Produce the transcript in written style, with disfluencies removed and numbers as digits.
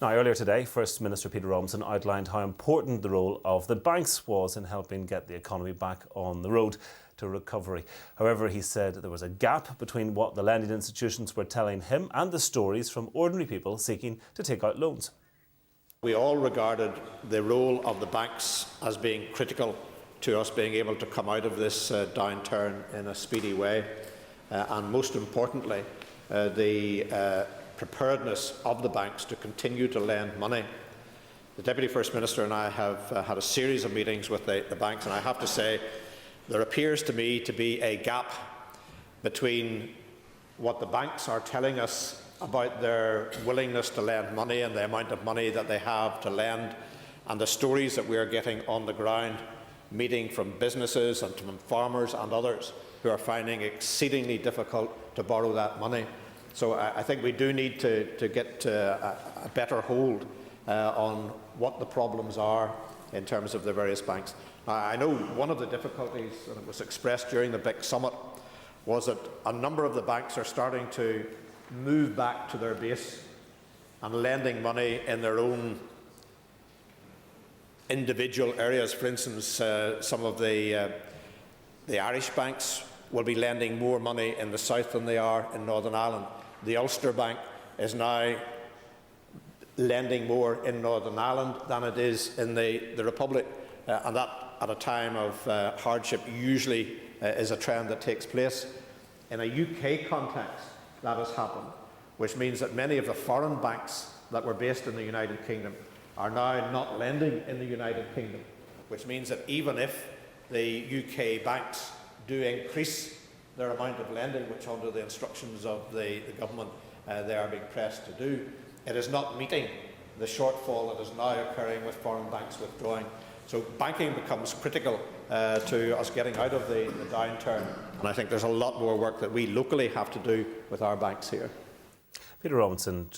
Now, earlier today, First Minister Peter Robinson outlined how important the role of the banks was in helping get the economy back on the road to recovery. However, he said there was a gap between what the lending institutions were telling him and the stories from ordinary people seeking to take out loans. We all regarded the role of the banks as being critical to us being able to come out of this downturn in a speedy way, and most importantly, the preparedness of the banks to continue to lend money. The Deputy First Minister and I have had a series of meetings with the banks, and I have to say there appears to me to be a gap between what the banks are telling us about their willingness to lend money and the amount of money that they have to lend, and the stories that we are getting on the ground, meeting from businesses and from farmers and others who are finding it exceedingly difficult to borrow that money. So I think we do need to get a better hold on what the problems are in terms of the various banks. I know one of the difficulties, and it was expressed during the big summit, was that a number of the banks are starting to move back to their base and lending money in their own individual areas. For instance, some of the Irish banks will be lending more money in the south than they are in Northern Ireland. The Ulster Bank is now lending more in Northern Ireland than it is in the Republic, and that at a time of hardship usually is a trend that takes place. In a UK context, that has happened, which means that many of the foreign banks that were based in the United Kingdom are now not lending in the United Kingdom, which means that even if the UK banks do increase their amount of lending, which under the instructions of the government they are being pressed to do, it is not meeting the shortfall that is now occurring with foreign banks withdrawing. So banking becomes critical to us getting out of the downturn, and I think there's a lot more work that we locally have to do with our banks here. Peter Robinson.